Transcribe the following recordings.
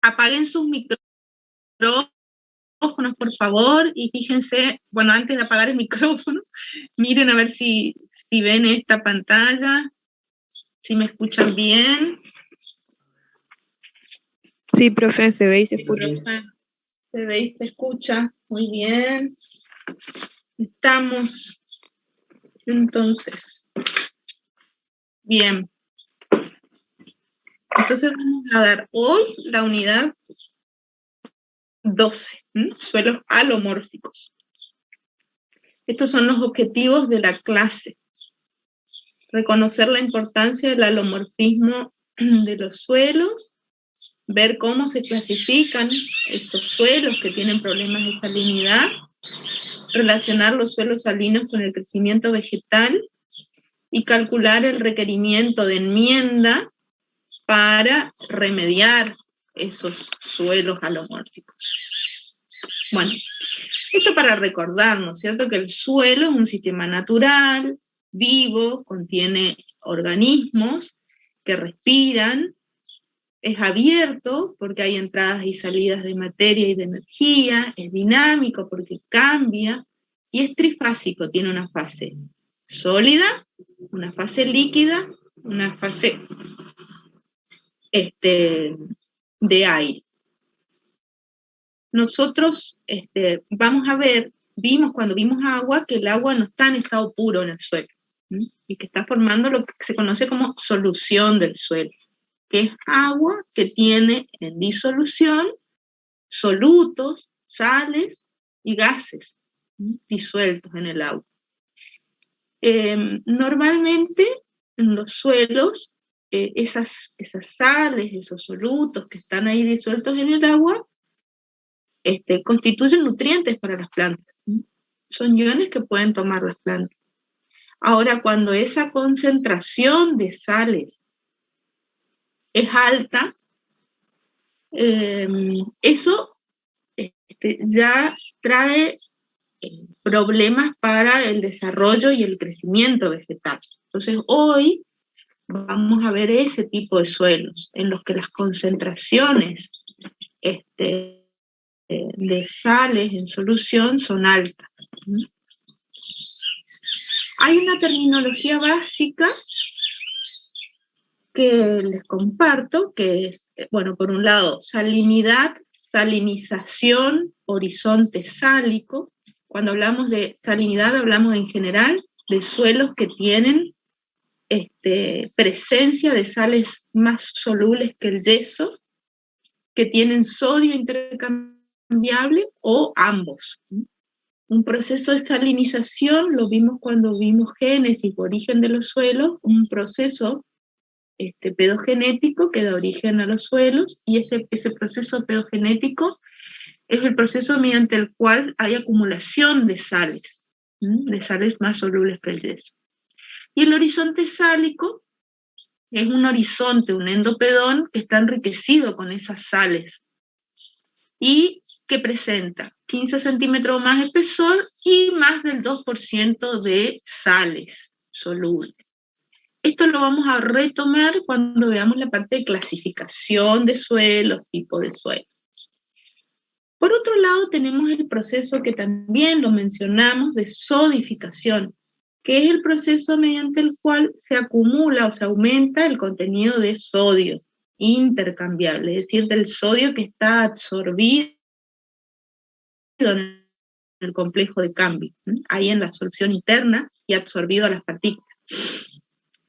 apaguen sus micrófonos, por favor, y fíjense, bueno, antes de apagar el micrófono, miren a ver si ven esta pantalla, si me escuchan bien. Sí, profe, se ve y se escucha. Se ve y se escucha, muy bien. Estamos, entonces, bien. Entonces vamos a dar hoy la unidad 12, suelos alomórficos. Estos son los objetivos de la clase. Reconocer la importancia del alomorfismo de los suelos, ver cómo se clasifican esos suelos que tienen problemas de salinidad, relacionar los suelos salinos con el crecimiento vegetal y calcular el requerimiento de enmienda para remediar esos suelos alomórficos. Bueno, esto para recordarnos, ¿cierto? Que el suelo es un sistema natural, vivo, contiene organismos que respiran, es abierto porque hay entradas y salidas de materia y de energía, es dinámico porque cambia, y es trifásico, tiene una fase sólida, una fase líquida, una fase de aire. Nosotros vamos a ver, cuando vimos agua, que el agua no está en estado puro en el suelo, y que está formando lo que se conoce como solución del suelo, que es agua que tiene en disolución solutos, sales y gases disueltos en el agua. Normalmente en los suelos, esas sales, esos solutos que están ahí disueltos en el agua, constituyen nutrientes para las plantas. Son iones que pueden tomar las plantas. Ahora, cuando esa concentración de sales es alta, eso ya trae problemas para el desarrollo y el crecimiento vegetal. Entonces, hoy vamos a ver ese tipo de suelos en los que las concentraciones de sales en solución son altas. Hay una terminología básica que les comparto, que es, bueno, por un lado, salinidad, salinización, horizonte sálico. Cuando hablamos de salinidad, hablamos en general de suelos que tienen presencia de sales más solubles que el yeso, que tienen sodio intercambiable o ambos. Un proceso de salinización lo vimos cuando vimos génesis, origen de los suelos, un proceso pedogenético que da origen a los suelos, y ese proceso pedogenético es el proceso mediante el cual hay acumulación de sales más solubles que el yeso. Y el horizonte sálico es un horizonte, un endopedón que está enriquecido con esas sales y que presenta 15 centímetros más de espesor y más del 2% de sales solubles. Esto lo vamos a retomar cuando veamos la parte de clasificación de suelos, tipo de suelo. Por otro lado, tenemos el proceso que también lo mencionamos de sodificación, que es el proceso mediante el cual se acumula o se aumenta el contenido de sodio intercambiable, es decir, del sodio que está absorbido en el complejo de cambio, ahí en la solución interna y absorbido a las partículas.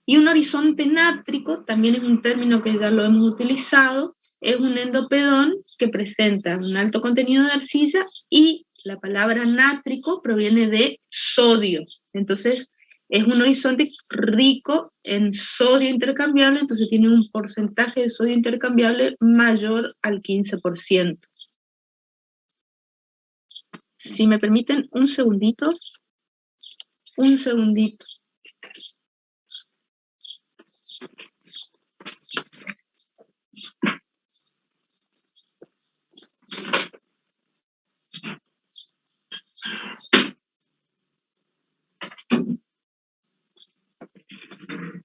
Y un horizonte nátrico, también es un término que ya lo hemos utilizado, es un endopedón que presenta un alto contenido de arcilla, y la palabra nátrico proviene de sodio. Entonces, es un horizonte rico en sodio intercambiable, entonces tiene un porcentaje de sodio intercambiable mayor al 15%. Si me permiten un segundito.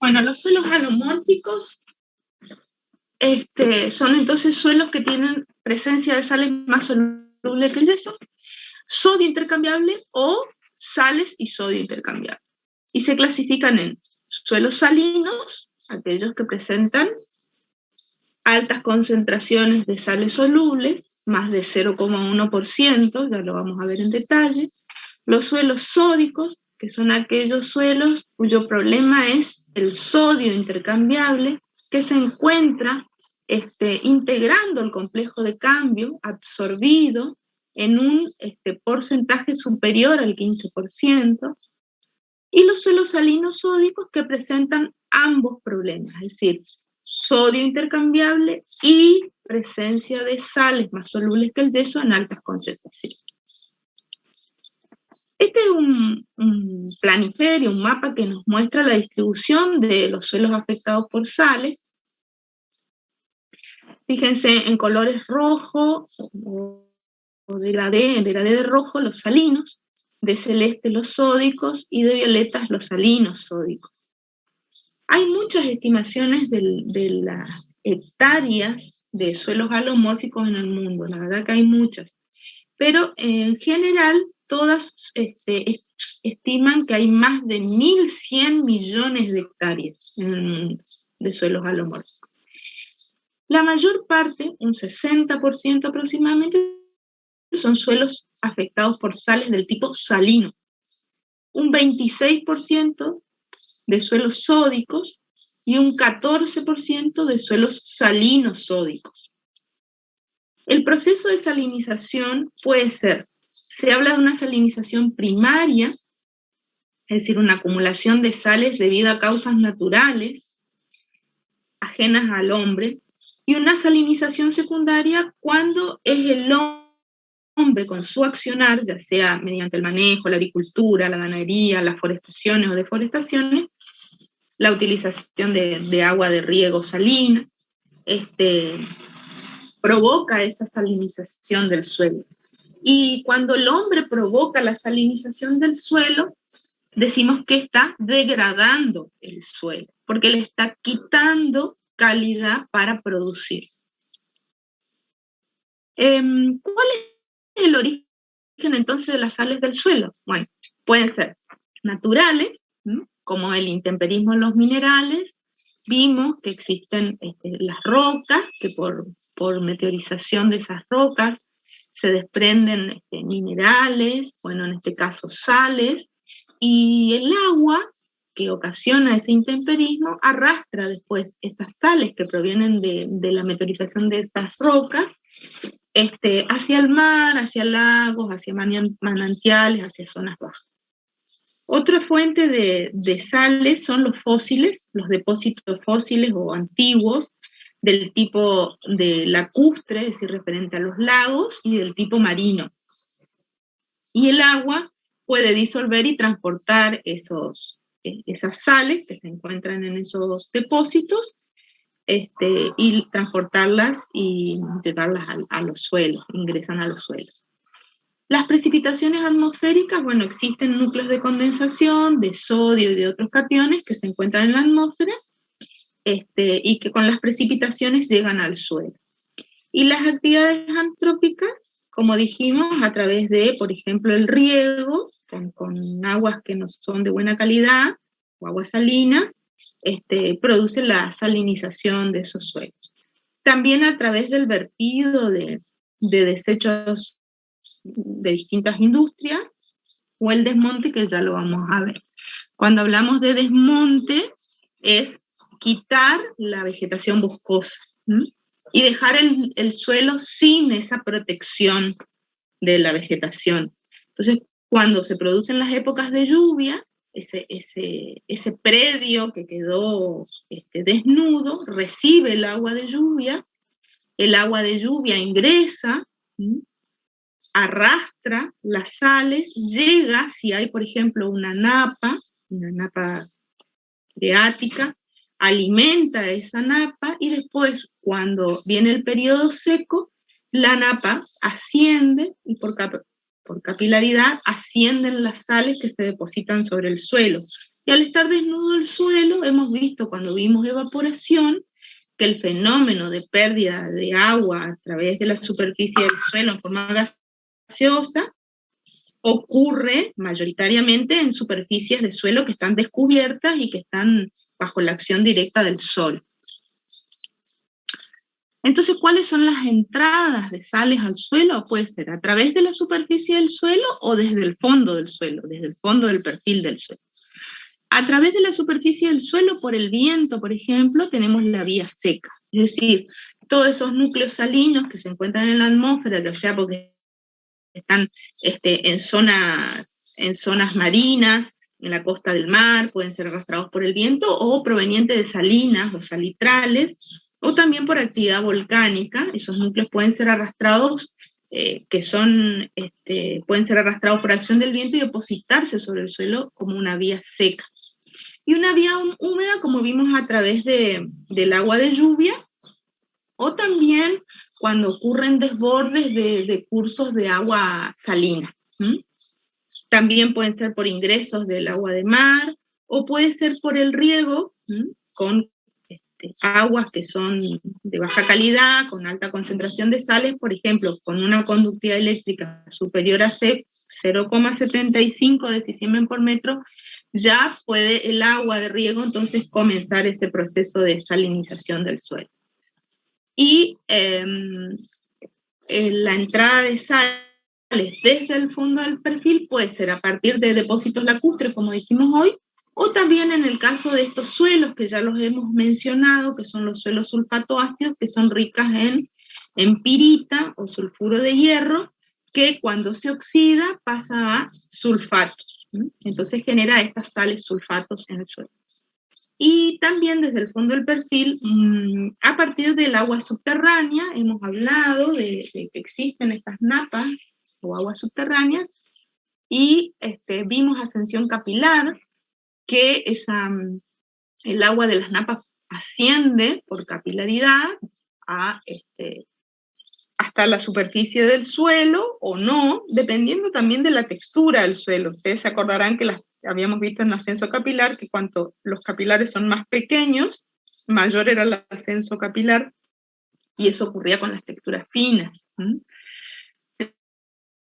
Bueno, los suelos alomórficos son entonces suelos que tienen presencia de sales más solubles que el yeso, sodio intercambiable o sales y sodio intercambiable. Y se clasifican en suelos salinos, aquellos que presentan altas concentraciones de sales solubles, más de 0,1%, ya lo vamos a ver en detalle. Los suelos sódicos, que son aquellos suelos cuyo problema es el sodio intercambiable, que se encuentra integrando el complejo de cambio, absorbido en un porcentaje superior al 15%, y los suelos salinos sódicos que presentan ambos problemas, es decir, sodio intercambiable y presencia de sales más solubles que el yeso en altas concentraciones. Este es un planiferio, un mapa que nos muestra la distribución de los suelos afectados por sales. Fíjense en colores rojo o degradé de rojo los salinos, de celeste los sódicos y de violetas los salinos sódicos. Hay muchas estimaciones de las hectáreas de suelos halomórficos en el mundo, la verdad que hay muchas, pero en general todas estiman que hay más de 1.100 millones de hectáreas en el mundo de suelos halomórficos. La mayor parte, un 60% aproximadamente, son suelos afectados por sales del tipo salino, un 26% de suelos sódicos y un 14% de suelos salinos sódicos. El proceso de salinización puede ser, se habla de una salinización primaria, es decir, una acumulación de sales debido a causas naturales, ajenas al hombre, y una salinización secundaria cuando es el hombre con su accionar, ya sea mediante el manejo, la agricultura, la ganadería, las forestaciones o deforestaciones, la utilización de agua de riego salina, provoca esa salinización del suelo. Y cuando el hombre provoca la salinización del suelo, decimos que está degradando el suelo, porque le está quitando calidad para producir. ¿Cuál es el origen entonces de las sales del suelo? Bueno, pueden ser naturales, como el intemperismo en los minerales. Vimos que existen las rocas, que por meteorización de esas rocas se desprenden minerales, bueno, en este caso sales, y el agua que ocasiona ese intemperismo arrastra después esas sales que provienen de la meteorización de esas rocas hacia el mar, hacia lagos, hacia manantiales, hacia zonas bajas. Otra fuente de sales son los fósiles, los depósitos fósiles o antiguos, del tipo de lacustre, es decir, referente a los lagos, y del tipo marino. Y el agua puede disolver y transportar esas sales que se encuentran en esos depósitos, y transportarlas y llevarlas a los suelos, ingresan a los suelos. Las precipitaciones atmosféricas, bueno, existen núcleos de condensación de sodio y de otros cationes que se encuentran en la atmósfera, y que con las precipitaciones llegan al suelo. Y las actividades antrópicas, como dijimos, a través de, por ejemplo, el riego, con aguas que no son de buena calidad, o aguas salinas, produce la salinización de esos suelos. También a través del vertido de desechos de distintas industrias, o el desmonte, que ya lo vamos a ver. Cuando hablamos de desmonte, es quitar la vegetación boscosa, y dejar el suelo sin esa protección de la vegetación. Entonces, cuando se producen las épocas de lluvia, ese predio que quedó desnudo recibe el agua de lluvia ingresa, arrastra las sales, llega, si hay, por ejemplo, una napa freática, alimenta esa napa, y después, cuando viene el periodo seco, la napa asciende, y por capilaridad ascienden las sales que se depositan sobre el suelo. Y al estar desnudo el suelo, hemos visto cuando vimos evaporación, que el fenómeno de pérdida de agua a través de la superficie del suelo en forma gaseosa ocurre mayoritariamente en superficies de suelo que están descubiertas y que están bajo la acción directa del sol. Entonces, ¿cuáles son las entradas de sales al suelo? Puede ser a través de la superficie del suelo o desde el fondo del suelo, desde el fondo del perfil del suelo. A través de la superficie del suelo, por el viento, por ejemplo, tenemos la vía seca. Es decir, todos esos núcleos salinos que se encuentran en la atmósfera, ya sea porque están en zonas marinas, en la costa del mar, pueden ser arrastrados por el viento, o provenientes de salinas o salitrales, o también por actividad volcánica. Esos núcleos pueden ser arrastrados, pueden ser arrastrados por acción del viento y depositarse sobre el suelo como una vía seca. Y una vía húmeda, como vimos a través del agua de lluvia, o también cuando ocurren desbordes de cursos de agua salina. También pueden ser por ingresos del agua de mar, o puede ser por el riego, con aguas que son de baja calidad, con alta concentración de sales, por ejemplo, con una conductividad eléctrica superior a 0,75 decisiemens por metro, ya puede el agua de riego entonces comenzar ese proceso de salinización del suelo. Y la entrada de sales desde el fondo del perfil puede ser a partir de depósitos lacustres, como dijimos hoy, o también en el caso de estos suelos que ya los hemos mencionado, que son los suelos sulfatoácidos, que son ricas en pirita o sulfuro de hierro, que cuando se oxida pasa a sulfatos. Entonces genera estas sales sulfatos en el suelo. Y también desde el fondo del perfil, a partir del agua subterránea, hemos hablado de que existen estas napas o aguas subterráneas, y vimos ascensión capilar, que el agua de las napas asciende por capilaridad hasta la superficie del suelo, o no, dependiendo también de la textura del suelo. Ustedes se acordarán que habíamos visto en ascenso capilar que cuanto los capilares son más pequeños, mayor era el ascenso capilar, y eso ocurría con las texturas finas.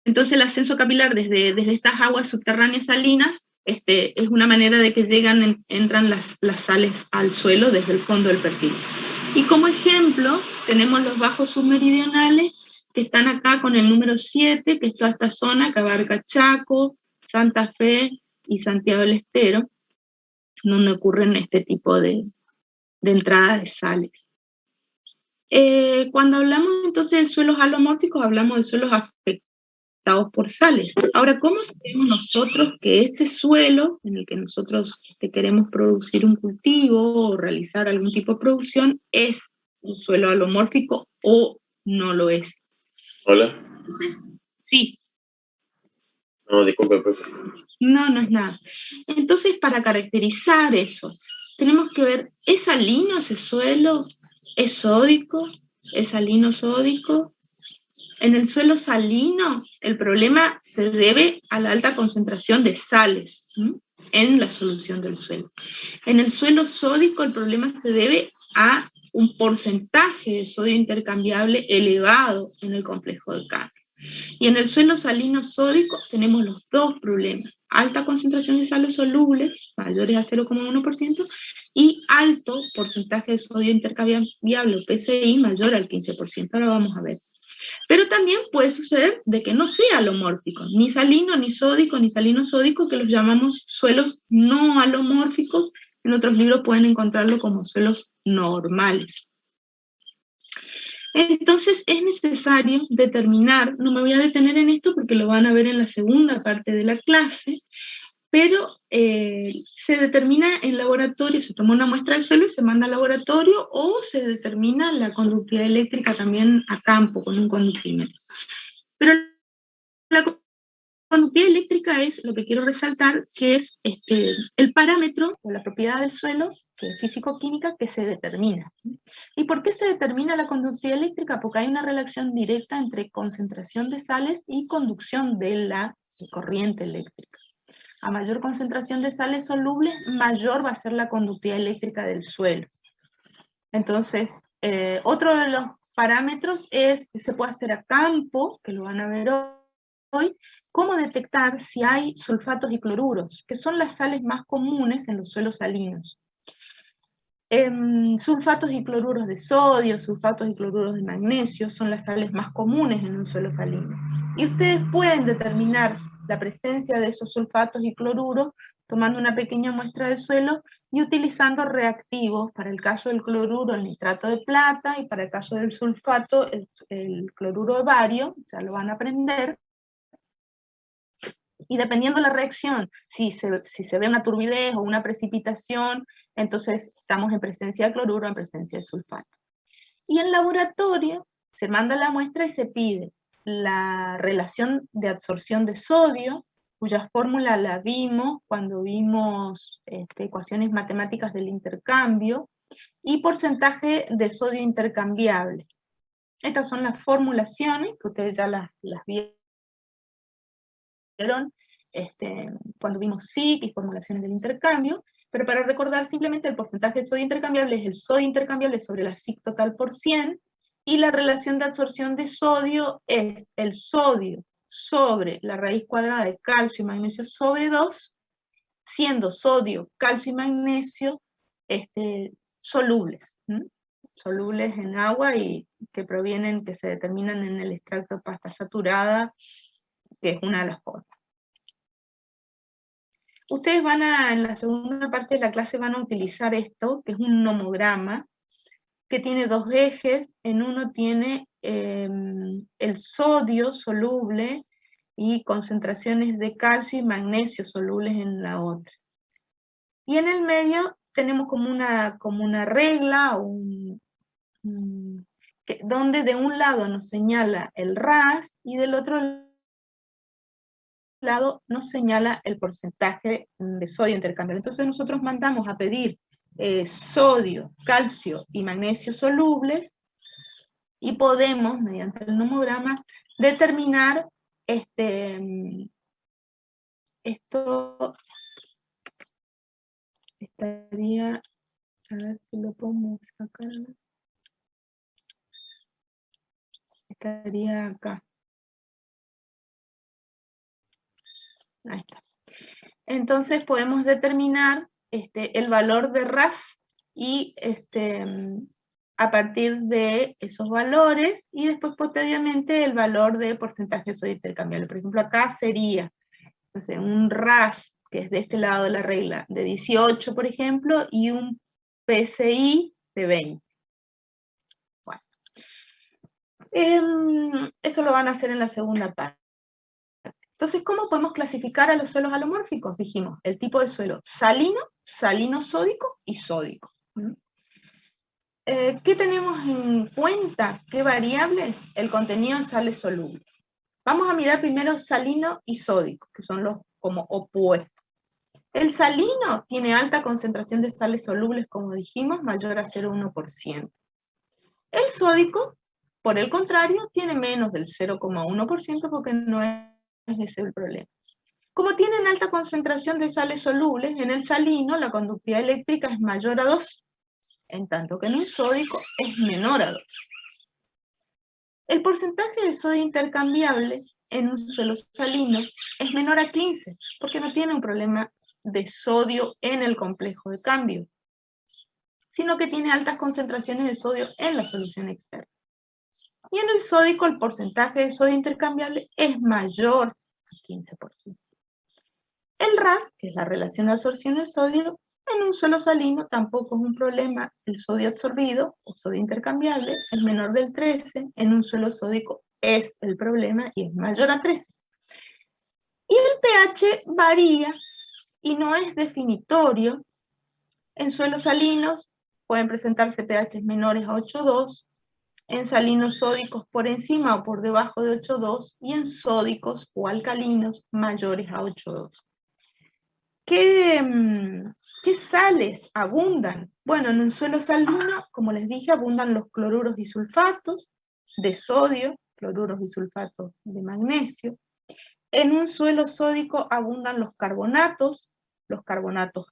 Entonces el ascenso capilar desde estas aguas subterráneas salinas es una manera de que entran las sales al suelo desde el fondo del perfil. Y como ejemplo, tenemos los bajos submeridionales, que están acá con el número 7, que es toda esta zona que abarca Chaco, Santa Fe y Santiago del Estero, donde ocurren este tipo de entradas de sales. Cuando hablamos entonces de suelos alomórficos, hablamos de suelos afectados por sales. Ahora, ¿cómo sabemos nosotros que ese suelo en el que nosotros queremos producir un cultivo o realizar algún tipo de producción es un suelo alomórfico o no lo es? Hola. Entonces, sí. No, disculpe, profe. No es nada. Entonces, para caracterizar eso, tenemos que ver, ¿es salino ese suelo? ¿Es sódico? ¿Es salino-sódico? En el suelo salino, el problema se debe a la alta concentración de sales en la solución del suelo. En el suelo sódico, el problema se debe a un porcentaje de sodio intercambiable elevado en el complejo de cambio. Y en el suelo salino sódico tenemos los dos problemas: alta concentración de sales solubles, mayores a 0,1%, y alto porcentaje de sodio intercambiable, o PCI, mayor al 15%. Ahora vamos a ver. Pero también puede suceder de que no sea alomórfico, ni salino, ni sódico, ni salino-sódico, que los llamamos suelos no alomórficos. En otros libros pueden encontrarlo como suelos normales. Entonces es necesario determinar, no me voy a detener en esto porque lo van a ver en la segunda parte de la clase, pero se determina en laboratorio, se toma una muestra del suelo y se manda al laboratorio, o se determina la conductividad eléctrica también a campo con un conductímetro. Pero la conductividad eléctrica es lo que quiero resaltar, que es el parámetro o la propiedad del suelo, que es físico-química, que se determina. ¿Y por qué se determina la conductividad eléctrica? Porque hay una relación directa entre concentración de sales y conducción de la corriente eléctrica. A mayor concentración de sales solubles, mayor va a ser la conductividad eléctrica del suelo. Entonces, otro de los parámetros es que se puede hacer a campo, que lo van a ver hoy, cómo detectar si hay sulfatos y cloruros, que son las sales más comunes en los suelos salinos. Sulfatos y cloruros de sodio, sulfatos y cloruros de magnesio son las sales más comunes en un suelo salino. Y ustedes pueden determinar la presencia de esos sulfatos y cloruros tomando una pequeña muestra de suelo y utilizando reactivos, para el caso del cloruro, el nitrato de plata, y para el caso del sulfato, el cloruro de bario, ya lo van a aprender. Y dependiendo de la reacción, si se ve una turbidez o una precipitación, entonces estamos en presencia de cloruro, en presencia de sulfato. Y en laboratorio se manda la muestra y se pide la relación de absorción de sodio, cuya fórmula la vimos cuando vimos ecuaciones matemáticas del intercambio, y porcentaje de sodio intercambiable. Estas son las formulaciones, que ustedes ya las vieron cuando vimos SIC y formulaciones del intercambio, pero para recordar simplemente el porcentaje de sodio intercambiable es el sodio intercambiable sobre la SIC total por 100, y la relación de absorción de sodio es el sodio sobre la raíz cuadrada de calcio y magnesio sobre 2, siendo sodio, calcio y magnesio solubles, solubles en agua y que se determinan en el extracto de pasta saturada, que es una de las formas. Ustedes en la segunda parte de la clase van a utilizar esto, que es un nomograma, que tiene dos ejes. En uno tiene el sodio soluble y concentraciones de calcio y magnesio solubles en la otra. Y en el medio tenemos como una regla, donde de un lado nos señala el RAS y del otro lado nos señala el porcentaje de sodio intercambiable. Entonces nosotros mandamos a pedir sodio, calcio y magnesio solubles, y podemos, mediante el nomograma, determinar esto estaría, a ver si lo podemos sacar, estaría acá. Ahí está. Entonces podemos determinar el valor de RAS y a partir de esos valores, y después posteriormente el valor de porcentaje de sodio intercambiable. Por ejemplo, acá sería, no sé, un RAS, que es de este lado de la regla, de 18, por ejemplo, y un PSI de 20. Bueno. Eso lo van a hacer en la segunda parte. Entonces, ¿cómo podemos clasificar a los suelos alomórficos? Dijimos, el tipo de suelo salino, salino-sódico y sódico. ¿Qué tenemos en cuenta? ¿Qué variables? El contenido en sales solubles. Vamos a mirar primero salino y sódico, que son los como opuestos. El salino tiene alta concentración de sales solubles, como dijimos, mayor a 0,1%. El sódico, por el contrario, tiene menos del 0,1% porque no es ese el problema. Como tienen alta concentración de sales solubles, en el salino la conductividad eléctrica es mayor a 2, en tanto que en un sódico es menor a 2. El porcentaje de sodio intercambiable en un suelo salino es menor a 15, porque no tiene un problema de sodio en el complejo de cambio, sino que tiene altas concentraciones de sodio en la solución externa. Y en el sódico el porcentaje de sodio intercambiable es mayor a 15%. El RAS, que es la relación de absorción del sodio, en un suelo salino tampoco es un problema. El sodio absorbido, o sodio intercambiable, es menor del 13, en un suelo sódico es el problema y es mayor a 13. Y el pH varía y no es definitorio. En suelos salinos pueden presentarse pHs menores a 8,2, en salinos sódicos por encima o por debajo de 8,2, y en sódicos o alcalinos mayores a 8,2. ¿Qué sales abundan? Bueno, en un suelo salino, como les dije, abundan los cloruros y sulfatos de sodio, cloruros y sulfatos de magnesio. En un suelo sódico abundan los carbonatos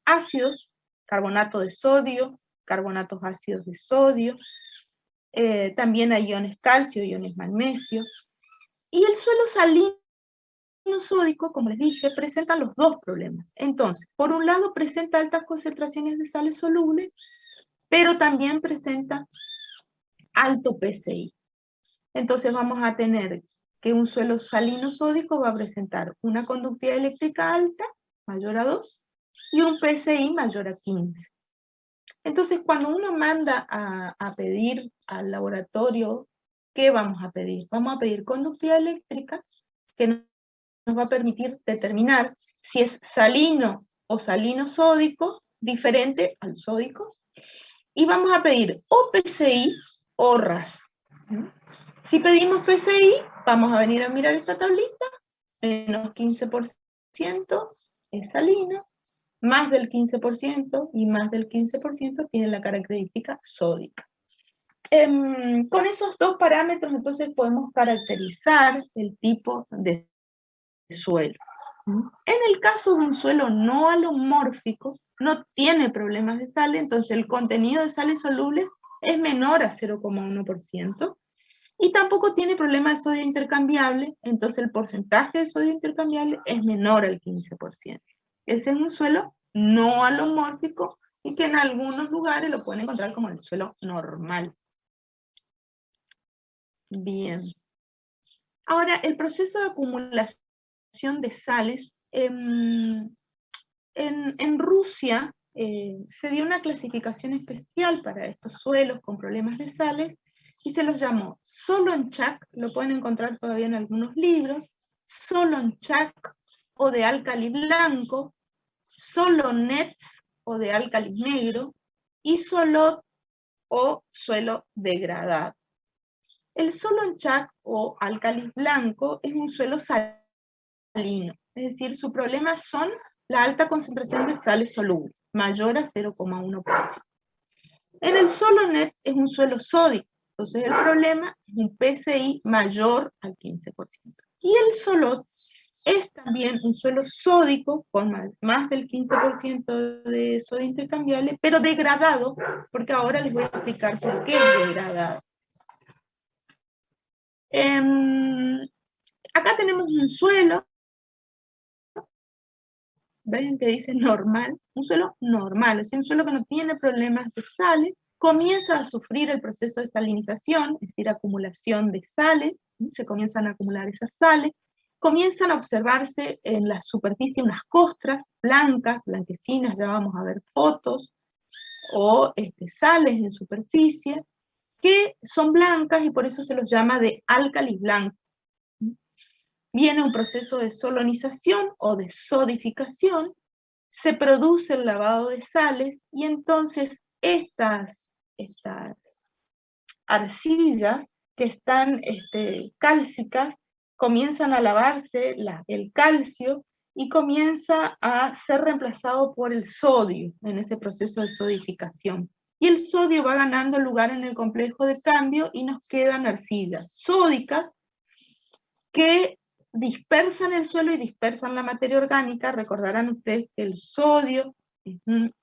ácidos, carbonato de sodio, carbonatos ácidos de sodio, también hay iones calcio, iones magnesio, y el suelo salino sódico, como les dije, presenta los dos problemas. Entonces, por un lado presenta altas concentraciones de sales solubles, pero también presenta alto PCI. Entonces vamos a tener que un suelo salino sódico va a presentar una conductividad eléctrica alta, mayor a 2, y un PCI mayor a 15. Entonces, cuando uno manda a pedir al laboratorio, ¿qué vamos a pedir? Vamos a pedir conductividad eléctrica, que nos va a permitir determinar si es salino o salino sódico, diferente al sódico, y vamos a pedir o PCI o RAS. Si pedimos PCI, vamos a venir a mirar esta tablita, menos 15% es salino, más del 15% y más del 15% tiene la característica sódica. Con esos dos parámetros entonces podemos caracterizar el tipo de suelo. En el caso de un suelo no alomórfico, no tiene problemas de sal, entonces el contenido de sales solubles es menor a 0,1%, y tampoco tiene problemas de sodio intercambiable, entonces el porcentaje de sodio intercambiable es menor al 15%. Ese es un suelo no alomórfico y que en algunos lugares lo pueden encontrar como el suelo normal. Bien. Ahora, el proceso de acumulación de sales, en Rusia se dio una clasificación especial para estos suelos con problemas de sales y se los llamó Solonchak, lo pueden encontrar todavía en algunos libros, Solonchak o de álcali blanco, Solonets o de álcali negro, y Solot o suelo degradado. El Solonchak o álcali blanco es un suelo salino, es decir, su problema son la alta concentración de sales solubles, mayor a 0,1%. En el Solonet es un suelo sódico, entonces el problema es un PCI mayor al 15%. Y el Solot es también un suelo sódico con más del 15% de sodio intercambiable, pero degradado, porque ahora les voy a explicar por qué es degradado. Acá tenemos un suelo, ven que dice normal, un suelo normal, es un suelo que no tiene problemas de sales, comienza a sufrir el proceso de salinización, es decir, acumulación de sales, se comienzan a acumular esas sales, comienzan a observarse en la superficie unas costras blancas, blanquecinas, ya vamos a ver fotos, o sales en superficie, que son blancas y por eso se los llama de álcalis blancos. Viene un proceso de solonización o de sodificación, se produce el lavado de sales y entonces estas arcillas que están cálcicas comienzan a lavarse el calcio y comienza a ser reemplazado por el sodio en ese proceso de sodificación. Y el sodio va ganando lugar en el complejo de cambio y nos quedan arcillas sódicas que dispersan el suelo y dispersan la materia orgánica. Recordarán ustedes que el sodio es un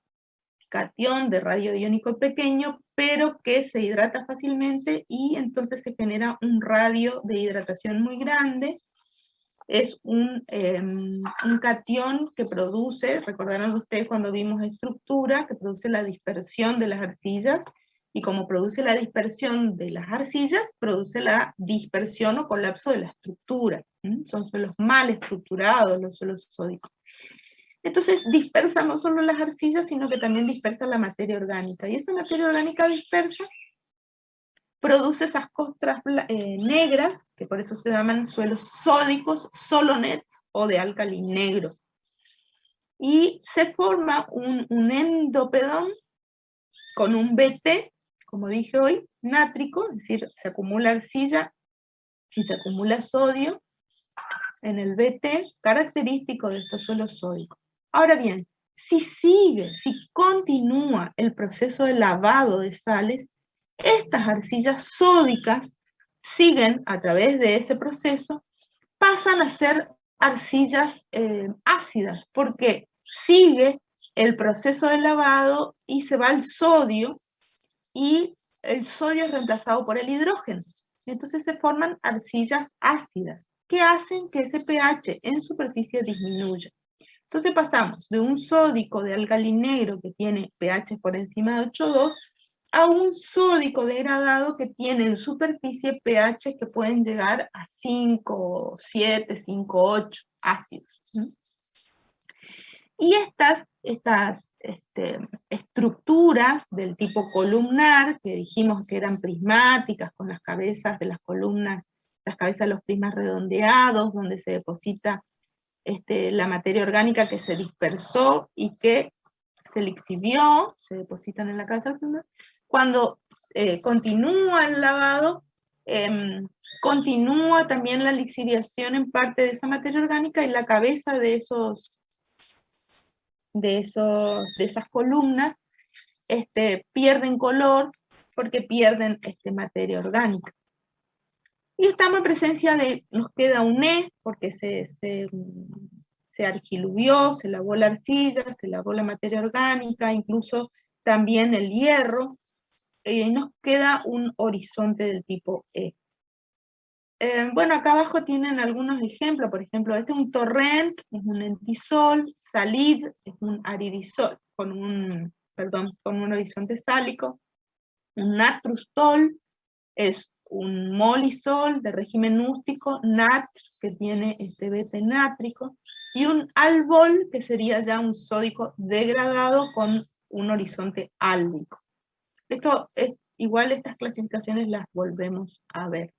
catión de radio iónico pequeño, pero que se hidrata fácilmente y entonces se genera un radio de hidratación muy grande. Es un catión que produce, recordarán ustedes cuando vimos estructura, que produce la dispersión de las arcillas, y como produce la dispersión de las arcillas, produce la dispersión o colapso de la estructura. Son suelos mal estructurados los suelos sódicos. Entonces dispersa no solo las arcillas, sino que también dispersa la materia orgánica. Y esa materia orgánica dispersa produce esas costras negras, que por eso se llaman suelos sódicos, solonets o de álcali negro. Y se forma un endopedón con un BT, como dije hoy, nátrico, es decir, se acumula arcilla y se acumula sodio en el BT, característico de estos suelos sódicos. Ahora bien, si continúa el proceso de lavado de sales, estas arcillas sódicas siguen a través de ese proceso, pasan a ser arcillas ácidas, porque sigue el proceso de lavado y se va el sodio, y el sodio es reemplazado por el hidrógeno. Entonces se forman arcillas ácidas, que hacen que ese pH en superficie disminuya. Entonces pasamos de un sódico de álcali negro que tiene pH por encima de 8,2 a un sódico degradado que tiene en superficie pH que pueden llegar a 5,7, 5,8 ácidos. Y estas estructuras del tipo columnar, que dijimos que eran prismáticas, con las cabezas de las columnas, las cabezas de los prismas redondeados, donde se deposita la materia orgánica que se dispersó y que se lixivió, se depositan en la cabeza del prisma. Cuando continúa el lavado, continúa también la lixiviación en parte de esa materia orgánica, y la cabeza de esas columnas pierden color porque pierden materia orgánica. Y estamos en presencia de, nos queda un E, porque se argiluvió, se lavó la arcilla, se lavó la materia orgánica, incluso también el hierro, y nos queda un horizonte del tipo E. Bueno, acá abajo tienen algunos ejemplos. Por ejemplo, este es un torrent, es un entisol. Salid es un aridisol, con un horizonte sálico. Un natrustol es un molisol de régimen nústico, nat, que tiene beta nátrico, y un albol, que sería ya un sódico degradado con un horizonte álbico. Esto es igual, estas clasificaciones las volvemos a ver.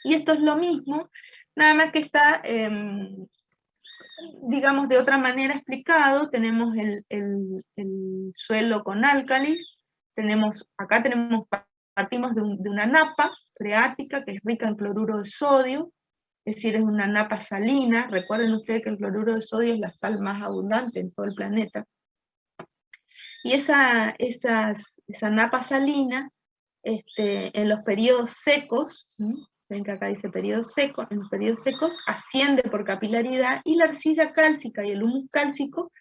Y esto es lo mismo, nada más que está, digamos, de otra manera explicado. Tenemos el suelo con álcalis, acá partimos de una napa freática que es rica en cloruro de sodio, es decir, es una napa salina. Recuerden ustedes que el cloruro de sodio es la sal más abundante en todo el planeta. Y esa napa salina, en los periodos secos, ven que acá dice periodos secos, en los periodos secos asciende por capilaridad, y la arcilla cálcica y el humus cálcico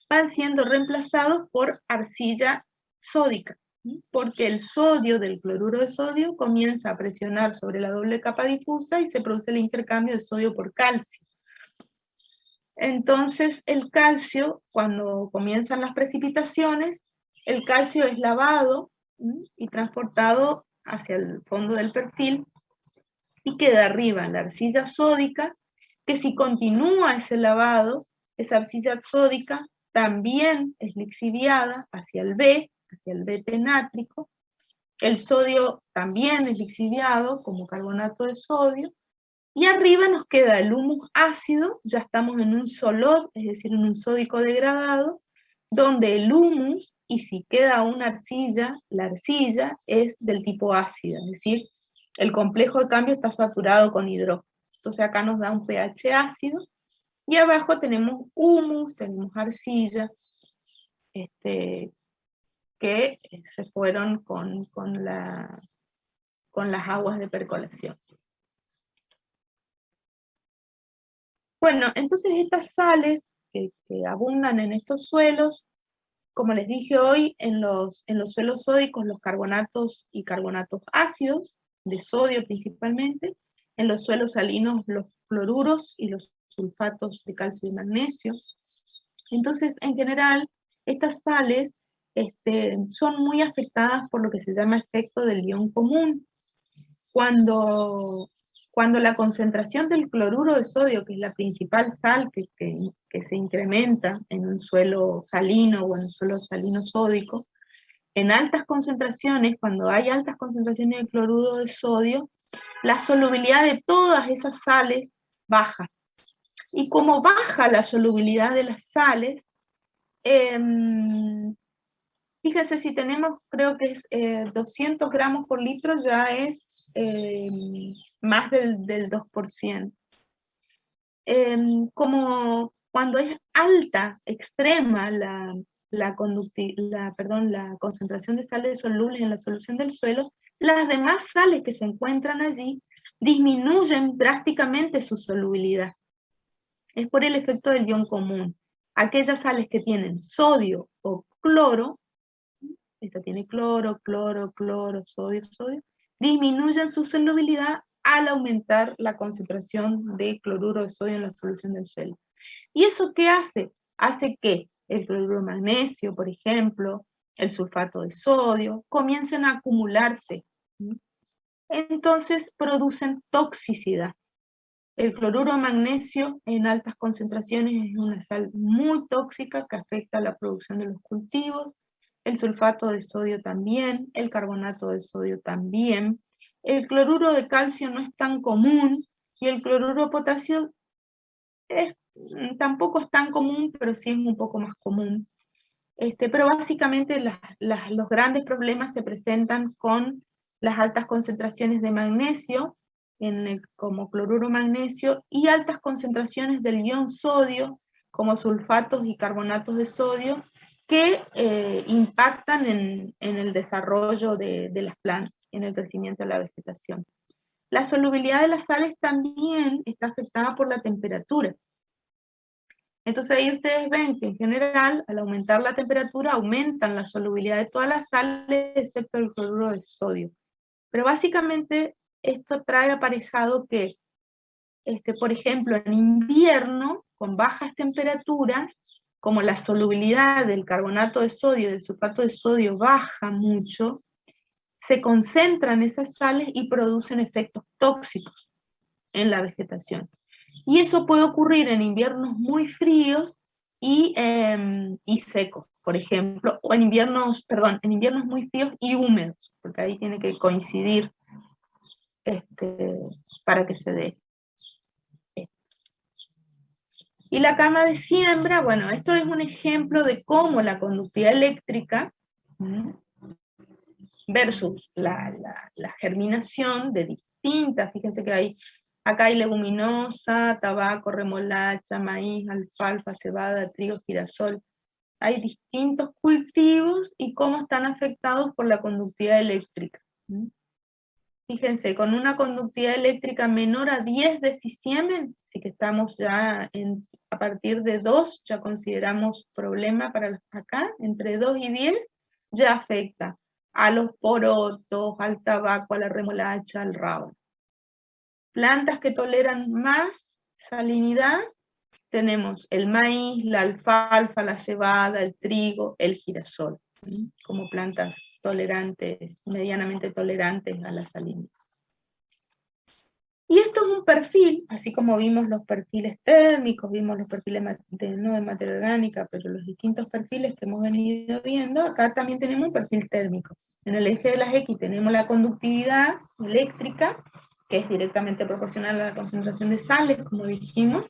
van siendo reemplazados por arcilla sódica, porque el sodio del cloruro de sodio comienza a presionar sobre la doble capa difusa y se produce el intercambio de sodio por calcio. Entonces el calcio, cuando comienzan las precipitaciones, el calcio es lavado y transportado hacia el fondo del perfil, y queda arriba la arcilla sódica, que si continúa ese lavado, esa arcilla sódica también es lixiviada hacia el beta nátrico. El sodio también es lixiviado como carbonato de sodio, y arriba nos queda el humus ácido. Ya estamos en un solod, es decir, en un sódico degradado, donde el humus, y si queda una arcilla, la arcilla es del tipo ácida, es decir, el complejo de cambio está saturado con hidrógeno. Entonces acá nos da un pH ácido, y abajo tenemos humus, tenemos arcilla, que se fueron con las aguas de percolación. Bueno, entonces estas sales que abundan en estos suelos, como les dije hoy, en los suelos sódicos, los carbonatos y carbonatos ácidos, de sodio principalmente; en los suelos salinos, los cloruros y los sulfatos de calcio y magnesio. Entonces, en general, estas sales son muy afectadas por lo que se llama efecto del ion común. Cuando la concentración del cloruro de sodio, que es la principal sal que se incrementa en un suelo salino o en un suelo salino sódico, en altas concentraciones, cuando hay altas concentraciones de cloruro de sodio, la solubilidad de todas esas sales baja. Y como baja la solubilidad de las sales, fíjense, si tenemos, creo que es 200 gramos por litro, ya es más del 2%. Como cuando es alta, extrema la concentración de sales solubles en la solución del suelo, las demás sales que se encuentran allí disminuyen drásticamente su solubilidad. Es por el efecto del ion común. aquellas sales que tienen sodio o cloro, esta tiene cloro, cloro, cloro, sodio, sodio, disminuyen su solubilidad al aumentar la concentración de cloruro de sodio en la solución del suelo. ¿Y eso qué hace? Hace que el cloruro de magnesio, por ejemplo, el sulfato de sodio, comiencen a acumularse. Entonces producen toxicidad. El cloruro de magnesio en altas concentraciones es una sal muy tóxica que afecta a la producción de los cultivos. El sulfato de sodio también, el carbonato de sodio también. El cloruro de calcio no es tan común y el cloruro de potasio tampoco es tan común, pero sí es un poco más común. Pero básicamente los grandes problemas se presentan con las altas concentraciones de magnesio, como cloruro magnesio, y altas concentraciones del ion sodio, como sulfatos y carbonatos de sodio, que impactan en el desarrollo de las plantas, en el crecimiento de la vegetación. La solubilidad de las sales también está afectada por la temperatura. Entonces ahí ustedes ven que en general, al aumentar la temperatura, aumentan la solubilidad de todas las sales, excepto el cloruro de sodio. Pero básicamente esto trae aparejado que, por ejemplo, en invierno, con bajas temperaturas, como la solubilidad del carbonato de sodio y del sulfato de sodio baja mucho, se concentran esas sales y producen efectos tóxicos en la vegetación. Y eso puede ocurrir en inviernos muy fríos y secos, por ejemplo, o en inviernos muy fríos y húmedos, porque ahí tiene que coincidir para que se dé. Y la cama de siembra, bueno, esto es un ejemplo de cómo la conductividad eléctrica versus la germinación de distintas, fíjense que acá hay leguminosa, tabaco, remolacha, maíz, alfalfa, cebada, trigo, girasol. Hay distintos cultivos y cómo están afectados por la conductividad eléctrica. Fíjense, con una conductividad eléctrica menor a 10 decisiemens, así que estamos ya a partir de 2, ya consideramos problema para acá, entre 2 y 10, ya afecta a los porotos, al tabaco, a la remolacha, al rábano. Plantas que toleran más salinidad, tenemos el maíz, la alfalfa, la cebada, el trigo, el girasol, como plantas tolerantes, medianamente tolerantes a la salinidad. Y esto es un perfil, así como vimos los perfiles térmicos, vimos los perfiles no de materia orgánica, pero los distintos perfiles que hemos venido viendo, acá también tenemos un perfil térmico. En el eje de las X tenemos la conductividad eléctrica, que es directamente proporcional a la concentración de sales, como dijimos,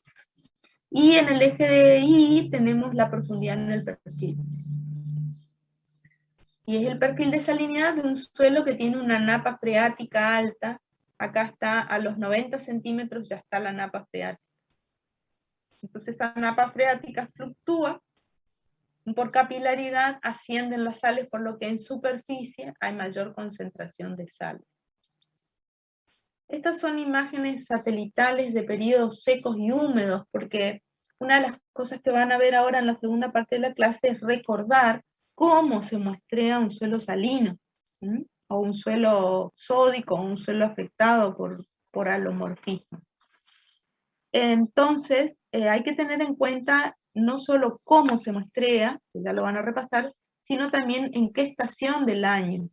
y en el eje de Y tenemos la profundidad en el perfil. Y es el perfil de salinidad de un suelo que tiene una napa freática alta. Acá está a los 90 centímetros, ya está la napa freática. Entonces esa napa freática fluctúa, por capilaridad ascienden las sales, por lo que en superficie hay mayor concentración de sales. Estas son imágenes satelitales de periodos secos y húmedos, porque una de las cosas que van a ver ahora en la segunda parte de la clase es recordar cómo se muestrea un suelo salino, o un suelo sódico, o un suelo afectado por alomorfismo. Entonces, hay que tener en cuenta no solo cómo se muestrea, que ya lo van a repasar, sino también en qué estación del año.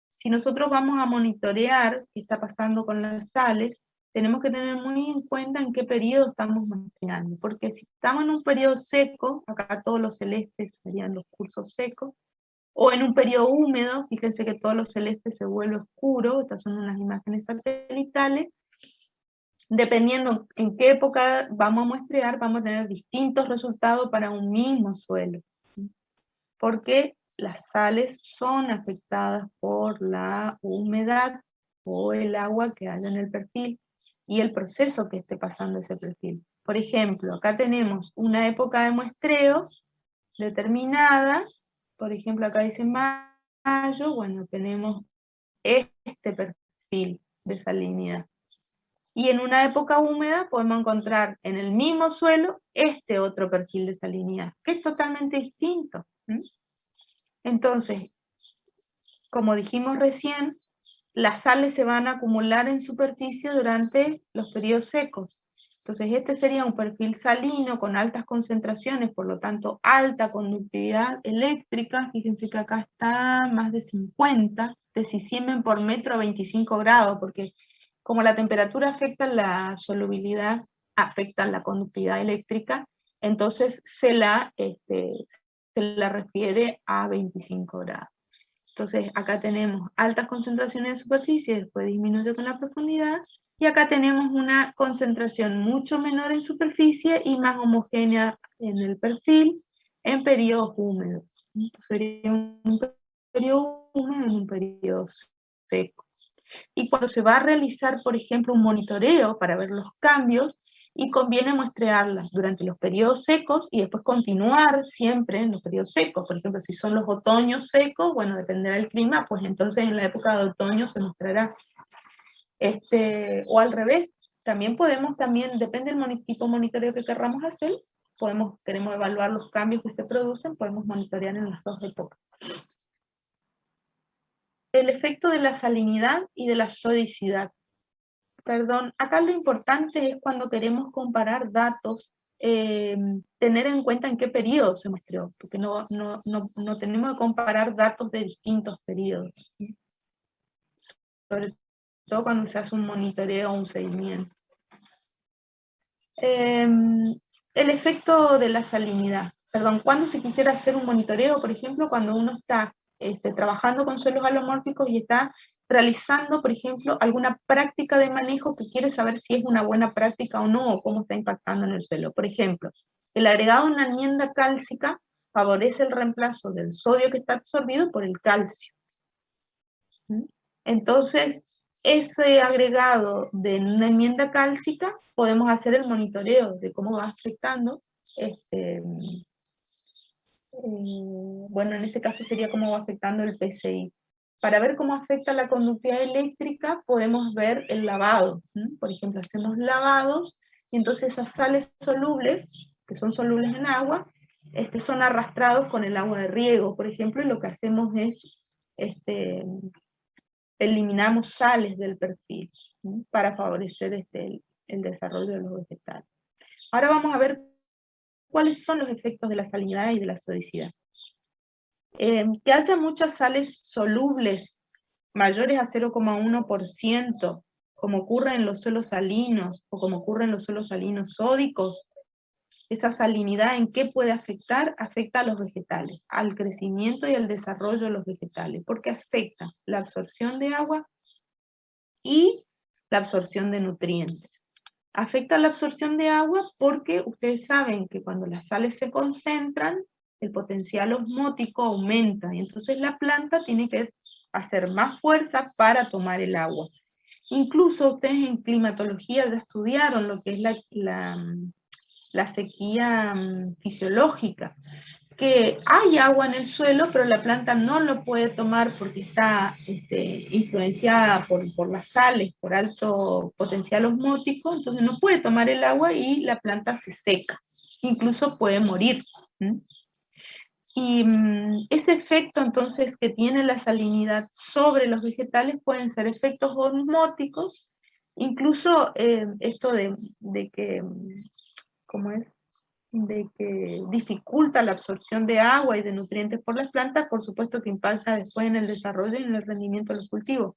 Si nosotros vamos a monitorear qué está pasando con las sales, tenemos que tener muy en cuenta en qué periodo estamos muestreando, porque si estamos en un periodo seco, acá todos los celestes serían los cursos secos, o en un periodo húmedo, fíjense que todos los celestes se vuelve oscuro, estas son unas imágenes satelitales, dependiendo en qué época vamos a muestrear, vamos a tener distintos resultados para un mismo suelo, porque las sales son afectadas por la humedad o el agua que haya en el perfil y el proceso que esté pasando ese perfil. Por ejemplo, acá tenemos una época de muestreo determinada, por ejemplo acá dice mayo, bueno, tenemos este perfil de salinidad. Y en una época húmeda podemos encontrar en el mismo suelo este otro perfil de salinidad, que es totalmente distinto. Entonces, como dijimos recién, las sales se van a acumular en superficie durante los periodos secos. Entonces, este sería un perfil salino con altas concentraciones, por lo tanto, alta conductividad eléctrica. Fíjense que acá está más de 50 decisiemens por metro a 25 grados, porque como la temperatura afecta la solubilidad, afecta la conductividad eléctrica, entonces se la refiere a 25 grados. Entonces acá tenemos altas concentraciones de superficie, después disminuye con la profundidad, y acá tenemos una concentración mucho menor en superficie y más homogénea en el perfil en periodos húmedos. Entonces sería un periodo húmedo en un periodo seco. Y cuando se va a realizar, por ejemplo, un monitoreo para ver los cambios, y conviene muestrearlas durante los periodos secos y después continuar siempre en los periodos secos. Por ejemplo, si son los otoños secos, bueno, dependerá del clima, pues entonces en la época de otoño se mostrará. O al revés, también podemos, depende del tipo de monitoreo que queramos hacer, queremos evaluar los cambios que se producen, podemos monitorear en las dos épocas. El efecto de la salinidad y de la sodicidad. Perdón, acá lo importante es cuando queremos comparar datos, tener en cuenta en qué periodo se muestreó, porque no tenemos que comparar datos de distintos periodos, sobre todo cuando se hace un monitoreo o un seguimiento. El efecto de la salinidad. Perdón, cuando se quisiera hacer un monitoreo, por ejemplo, cuando uno está trabajando con suelos alomórficos y está realizando, por ejemplo, alguna práctica de manejo que quiere saber si es una buena práctica o no, o cómo está impactando en el suelo. Por ejemplo, el agregado en una enmienda cálcica favorece el reemplazo del sodio que está absorbido por el calcio. Entonces, ese agregado de una enmienda cálcica, podemos hacer el monitoreo de cómo va afectando, bueno, en este caso sería cómo va afectando el PCI. Para ver cómo afecta la conductividad eléctrica, podemos ver el lavado. Por ejemplo, hacemos lavados, y entonces esas sales solubles, que son solubles en agua, son arrastrados con el agua de riego, por ejemplo, y lo que hacemos es, eliminamos sales del perfil, para favorecer el desarrollo de los vegetales. Ahora vamos a ver cuáles son los efectos de la salinidad y de la sodicidad. Que haya muchas sales solubles mayores a 0,1%, como ocurre en los suelos salinos, o como ocurre en los suelos salinos sódicos, esa salinidad, ¿en qué puede afectar? Afecta a los vegetales, al crecimiento y al desarrollo de los vegetales, porque afecta la absorción de agua y la absorción de nutrientes. Afecta la absorción de agua porque ustedes saben que cuando las sales se concentran, el potencial osmótico aumenta, y entonces la planta tiene que hacer más fuerza para tomar el agua. Incluso ustedes en climatología ya estudiaron lo que es la sequía fisiológica, que hay agua en el suelo, pero la planta no lo puede tomar porque está influenciada por las sales, por alto potencial osmótico, entonces no puede tomar el agua y la planta se seca, incluso puede morir. Y ese efecto entonces que tiene la salinidad sobre los vegetales pueden ser efectos osmóticos, incluso esto de que, ¿cómo es? De que dificulta la absorción de agua y de nutrientes por las plantas, por supuesto que impacta después en el desarrollo y en el rendimiento de los cultivos.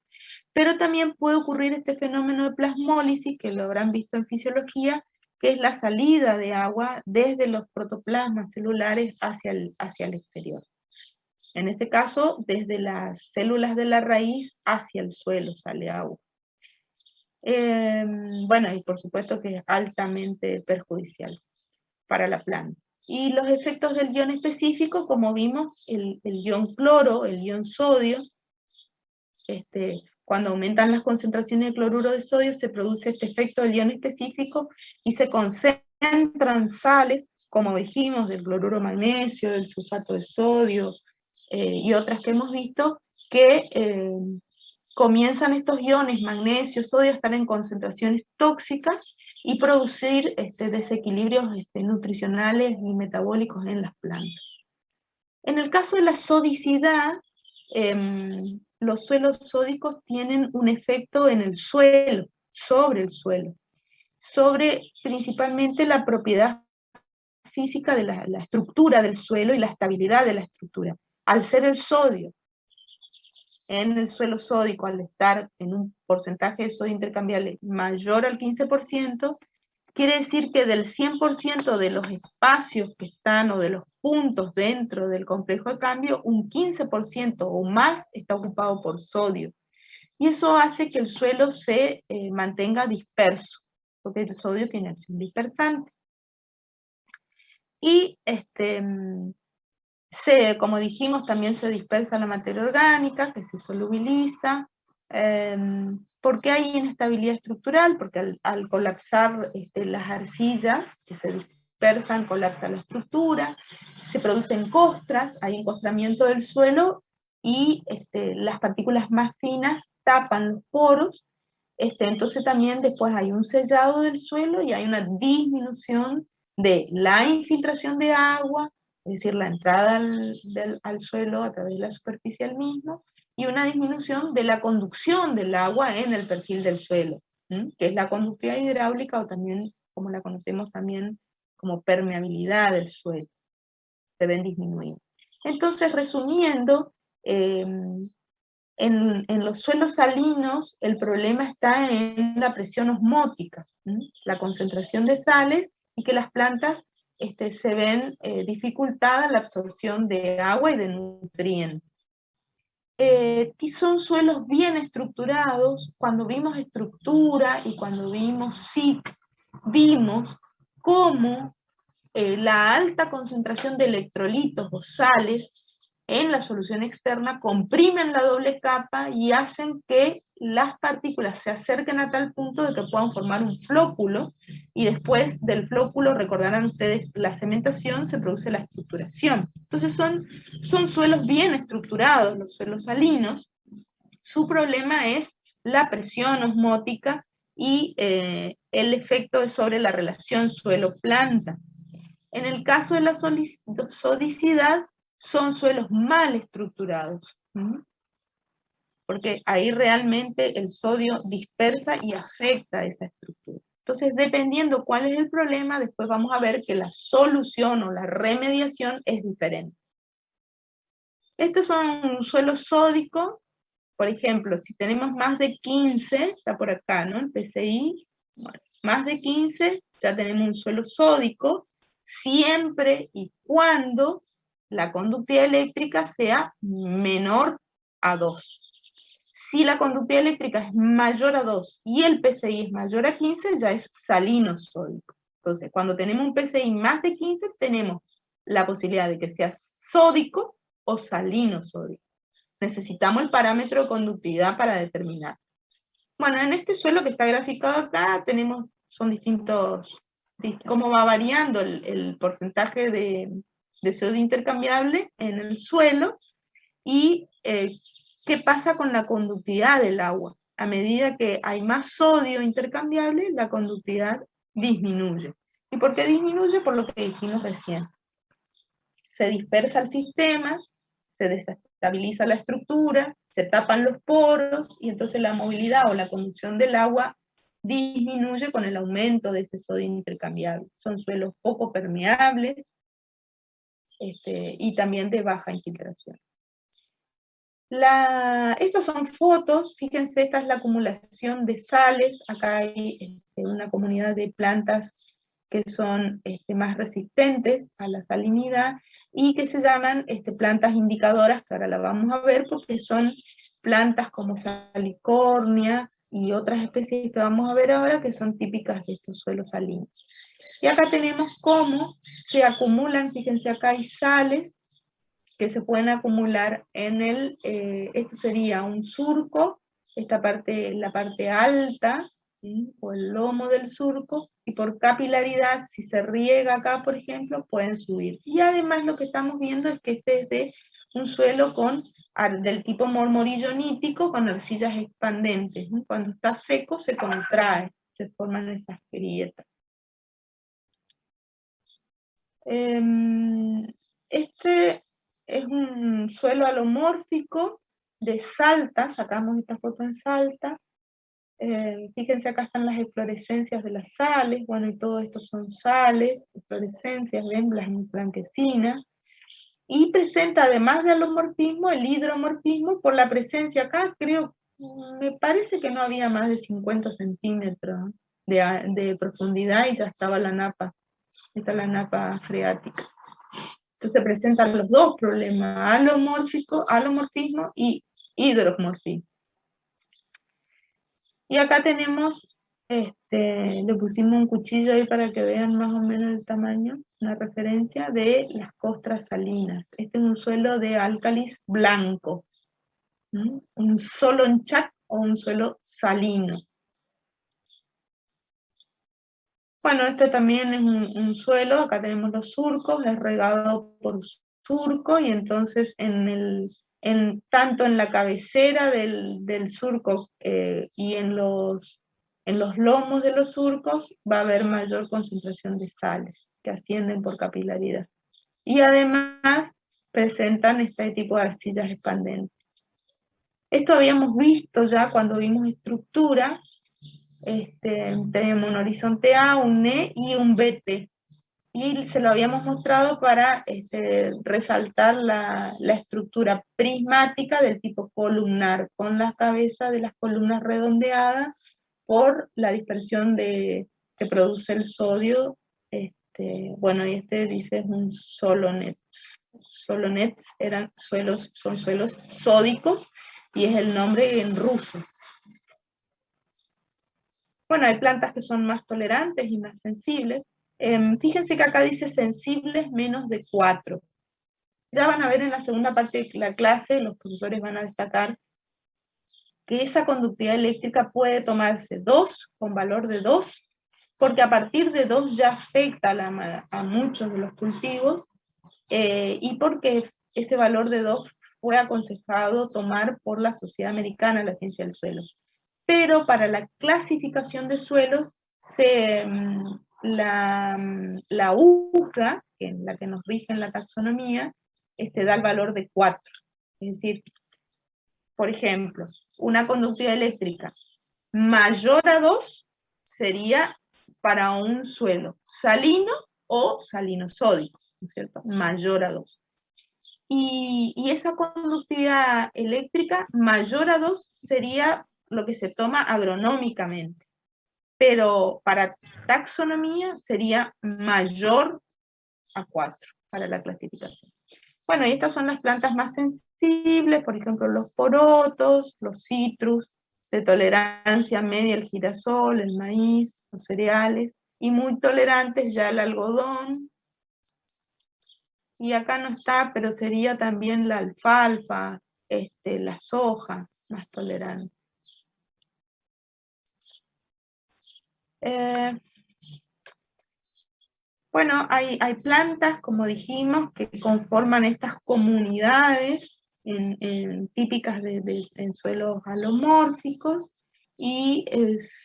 Pero también puede ocurrir este fenómeno de plasmólisis, que lo habrán visto en fisiología, que es la salida de agua desde los protoplasmas celulares hacia el exterior. En este caso, desde las células de la raíz hacia el suelo sale agua. Bueno, y por supuesto que es altamente perjudicial para la planta. Y los efectos del ion específico, como vimos, el ion cloro, el ion sodio, cuando aumentan las concentraciones de cloruro de sodio se produce este efecto del ion específico y se concentran sales, como dijimos, del cloruro magnesio, del sulfato de sodio y otras que hemos visto, que comienzan estos iones, magnesio, sodio, a estar en concentraciones tóxicas y producir desequilibrios nutricionales y metabólicos en las plantas. En el caso de la sodicidad, los suelos sódicos tienen un efecto en el suelo, sobre principalmente la propiedad física de la estructura del suelo y la estabilidad de la estructura. Al ser el sodio en el suelo sódico, al estar en un porcentaje de sodio intercambiable mayor al 15%, quiere decir que del 100% de los espacios que están, o de los puntos dentro del complejo de cambio, un 15% o más está ocupado por sodio. Y eso hace que el suelo se mantenga disperso, porque el sodio tiene acción dispersante. Y como dijimos, también se dispersa la materia orgánica, que se solubiliza. ¿Por qué hay inestabilidad estructural? Porque al colapsar las arcillas, que se dispersan, colapsa la estructura, se producen costras, hay encostramiento del suelo, y las partículas más finas tapan los poros. Entonces también después hay un sellado del suelo y hay una disminución de la infiltración de agua, es decir, la entrada al suelo a través de la superficie del mismo, y una disminución de la conducción del agua en el perfil del suelo, que es la conductividad hidráulica, o también, como la conocemos también, como permeabilidad del suelo. Se ven disminuidas. Entonces, resumiendo, en los suelos salinos el problema está en la presión osmótica, la concentración de sales, y que las plantas se ven dificultada la absorción de agua y de nutrientes. Son suelos bien estructurados. Cuando vimos estructura y cuando vimos SIC, vimos cómo la alta concentración de electrolitos o sales en la solución externa comprimen la doble capa y hacen que las partículas se acerquen a tal punto de que puedan formar un flóculo, y después del flóculo, recordarán ustedes, la cementación, se produce la estructuración. Entonces son suelos bien estructurados, los suelos salinos. Su problema es la presión osmótica y el efecto sobre la relación suelo-planta. En el caso de la sodicidad, son suelos mal estructurados, porque ahí realmente el sodio dispersa y afecta esa estructura. Entonces, dependiendo cuál es el problema, después vamos a ver que la solución o la remediación es diferente. Estos son suelos sódicos. Por ejemplo, si tenemos más de 15, está por acá, ¿no? El PCI, bueno, más de 15, ya tenemos un suelo sódico, siempre y cuando la conductividad eléctrica sea menor a 2. Si la conductividad eléctrica es mayor a 2 y el PCI es mayor a 15, ya es salino sódico. Entonces, cuando tenemos un PCI más de 15, tenemos la posibilidad de que sea sódico o salino sódico. Necesitamos el parámetro de conductividad para determinar. Bueno, en este suelo que está graficado acá, son distintos, cómo va variando el porcentaje de sodio intercambiable en el suelo, y qué pasa con la conductividad del agua. A medida que hay más sodio intercambiable, la conductividad disminuye. ¿Y por qué disminuye? Por lo que dijimos recién. Se dispersa el sistema, se desestabiliza la estructura, se tapan los poros, y entonces la movilidad o la conducción del agua disminuye con el aumento de ese sodio intercambiable. Son suelos poco permeables y también de baja infiltración. Estas son fotos, fíjense, esta es la acumulación de sales. Acá hay una comunidad de plantas que son más resistentes a la salinidad, y que se llaman plantas indicadoras, que ahora la vamos a ver, porque son plantas como salicornia y otras especies que vamos a ver ahora, que son típicas de estos suelos salinos. Y acá tenemos cómo se acumulan, fíjense, acá hay sales que se pueden acumular en esto sería un surco, esta parte, la parte alta, o el lomo del surco, y por capilaridad, si se riega acá, por ejemplo, pueden subir. Y además lo que estamos viendo es que este es de un suelo del tipo mormorillonítico con arcillas expandentes, ¿no? Cuando está seco se contrae, se forman esas grietas. Este es un suelo alomórfico de Salta, sacamos esta foto en Salta. Fíjense, acá están las efflorescencias de las sales, bueno, y todo esto son sales, efflorescencias, ven, blanquecinas, y presenta, además de alomorfismo, el hidromorfismo por la presencia acá, me parece que no había más de 50 centímetros de profundidad y ya estaba la napa, esta es la napa freática. Entonces presentan los dos problemas, alomorfismo y hidromorfismo. Y acá tenemos, le pusimos un cuchillo ahí para que vean más o menos el tamaño, una referencia de las costras salinas. Este es un suelo de álcalis blanco, ¿no? Un solonchac o un suelo salino. Bueno, este también es un suelo, acá tenemos los surcos, es regado por surco, y entonces tanto en la cabecera del surco y en los lomos de los surcos va a haber mayor concentración de sales que ascienden por capilaridad. Y además presentan este tipo de arcillas expandentes. Esto habíamos visto ya cuando vimos estructura. Tenemos un horizonte A, un E y un BT. Y se lo habíamos mostrado para resaltar la estructura prismática del tipo columnar, con la cabeza de las columnas redondeadas por la dispersión que produce el sodio. Bueno, y dice es un solonets. Solonets son suelos sódicos, y es el nombre en ruso. Bueno, hay plantas que son más tolerantes y más sensibles. Fíjense que acá dice sensibles menos de 4. Ya van a ver en la segunda parte de la clase, los profesores van a destacar que esa conductividad eléctrica puede tomarse 2, con valor de 2, porque a partir de 2 ya afecta a muchos de los cultivos, y porque ese valor de 2 fue aconsejado tomar por la Sociedad Americana de la Ciencia del Suelo. Pero para la clasificación de suelos, la UCA, que es la que nos rige en la taxonomía, da el valor de 4. Es decir, por ejemplo, una conductividad eléctrica mayor a 2 sería para un suelo salino o salinosódico, ¿no es cierto? Mayor a 2. Y esa conductividad eléctrica mayor a 2 sería lo que se toma agronómicamente, pero para taxonomía sería mayor a 4 para la clasificación. Bueno, y estas son las plantas más sensibles, por ejemplo los porotos, los citrus, de tolerancia media el girasol, el maíz, los cereales, y muy tolerantes ya el algodón, y acá no está, pero sería también la alfalfa, la soja, más tolerante. Bueno, hay plantas, como dijimos, que conforman estas comunidades típicas en suelos alomórficos, y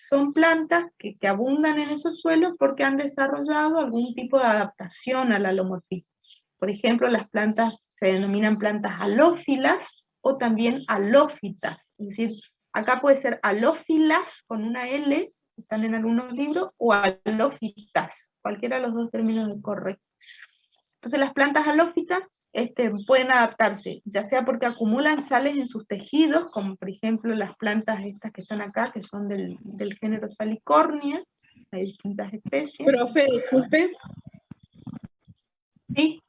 son plantas que abundan en esos suelos porque han desarrollado algún tipo de adaptación al alomorfismo. Por ejemplo, las plantas se denominan plantas halófilas o también halófitas. Es decir, acá puede ser halófilas con una L, están en algunos libros, o halófitas. Cualquiera de los dos términos es correcto. Entonces las plantas halófitas pueden adaptarse, ya sea porque acumulan sales en sus tejidos, como por ejemplo las plantas estas que están acá, que son del género Salicornia, hay distintas especies. Profe, disculpe. Sí.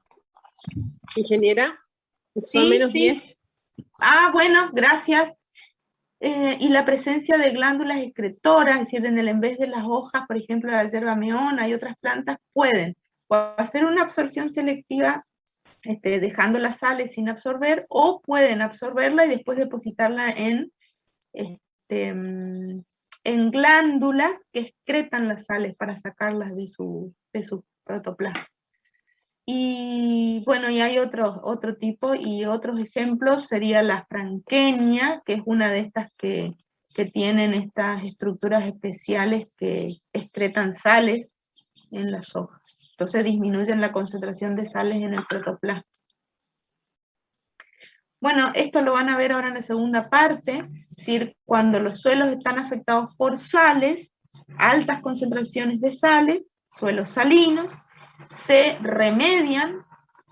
Ingeniera, son Sí, menos sí. 10. Ah, bueno, gracias. Y la presencia de glándulas excretoras, es decir, en vez de las hojas, por ejemplo, de la yerba meona y otras plantas, pueden hacer una absorción selectiva dejando las sales sin absorber, o pueden absorberla y después depositarla en glándulas que excretan las sales para sacarlas de su protoplasma. Y bueno, y hay otro tipo, y otros ejemplos sería la franquenia, que es una de estas que tienen estas estructuras especiales que excretan sales en las hojas. Entonces disminuyen la concentración de sales en el protoplasma. Bueno, esto lo van a ver ahora en la segunda parte, es decir, cuando los suelos están afectados por sales, altas concentraciones de sales, suelos salinos, se remedian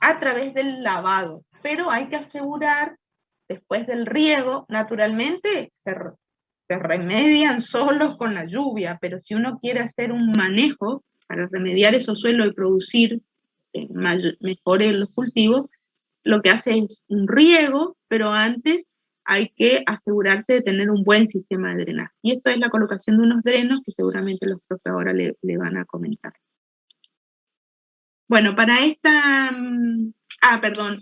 a través del lavado, pero hay que asegurar, después del riego, naturalmente se remedian solos con la lluvia, pero si uno quiere hacer un manejo para remediar esos suelos y producir mejores los cultivos, lo que hace es un riego, pero antes hay que asegurarse de tener un buen sistema de drenaje. Y esto es la colocación de unos drenos que seguramente los profes ahora le van a comentar. Bueno, para esta...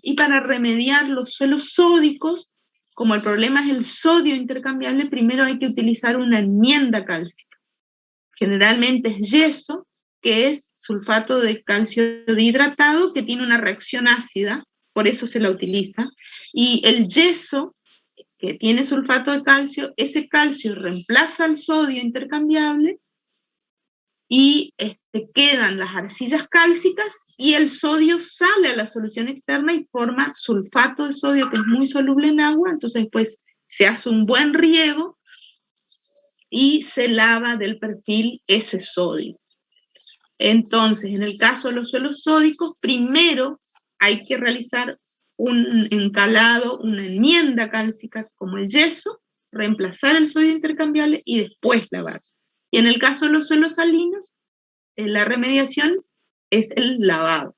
y para remediar los suelos sódicos, como el problema es el sodio intercambiable, primero hay que utilizar una enmienda cálcica. Generalmente es yeso, que es sulfato de calcio dihidratado, que tiene una reacción ácida, por eso se la utiliza, y el yeso, que tiene sulfato de calcio, ese calcio reemplaza al sodio intercambiable, y quedan las arcillas cálcicas, y el sodio sale a la solución externa y forma sulfato de sodio, que es muy soluble en agua, entonces después se hace un buen riego, y se lava del perfil ese sodio. Entonces, en el caso de los suelos sódicos, primero hay que realizar un encalado, una enmienda cálcica como el yeso, reemplazar el sodio intercambiable y después lavar. Y en el caso de los suelos salinos, la remediación es el lavado.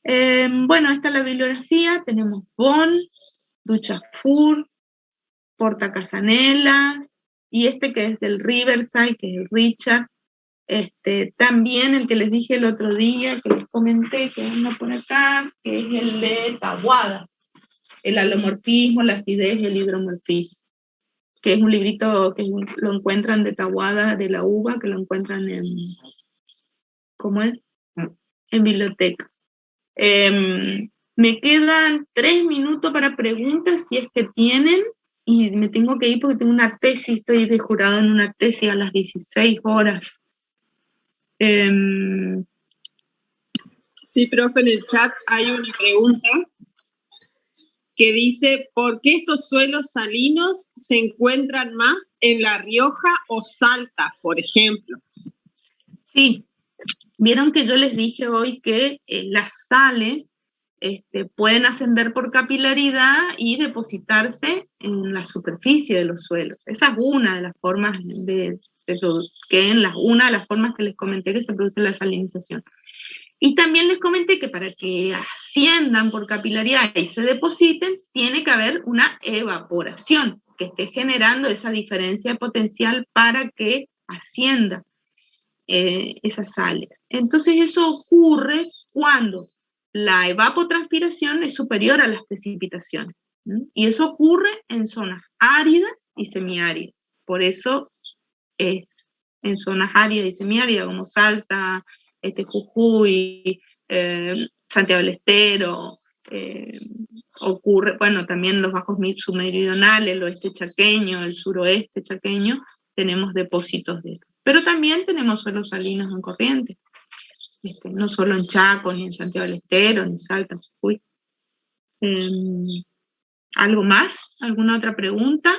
Bueno, esta es la bibliografía, tenemos Bon, Duchafur, Portacasanelas, y que es del Riverside, que es el Richard. También el que les dije el otro día, que les comenté, que anda por acá, que es el de Taboada, el alomorfismo, la acidez y el hidromorfismo, que es un librito que lo encuentran de Taboada, de la uva, que lo encuentran en, ¿cómo es? En biblioteca. Me quedan 3 minutos para preguntas, si es que tienen, y me tengo que ir porque tengo una tesis, estoy de jurado en una tesis a las 16 horas. Sí, profe, en el chat hay una pregunta que dice, ¿por qué estos suelos salinos se encuentran más en La Rioja o Salta, por ejemplo? Sí, vieron que yo les dije hoy que las sales pueden ascender por capilaridad y depositarse en la superficie de los suelos. Esa es una de las formas una de las formas que les comenté que se produce la salinización. Y también les comenté que para que asciendan por capilaridad y se depositen, tiene que haber una evaporación que esté generando esa diferencia potencial para que ascienda esas sales. Entonces eso ocurre cuando la evapotranspiración es superior a las precipitaciones. Y eso ocurre en zonas áridas y semiáridas. Por eso en zonas áridas y semiáridas como Salta, Jujuy, Santiago del Estero, ocurre, bueno, también los bajos submeridionales, el oeste chaqueño, el suroeste chaqueño, tenemos depósitos de esto. Pero también tenemos suelos salinos en Corrientes, no solo en Chaco, ni en Santiago del Estero, ni en Salta, Jujuy. ¿Algo más? ¿Alguna otra pregunta?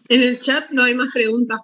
En el chat no hay más preguntas,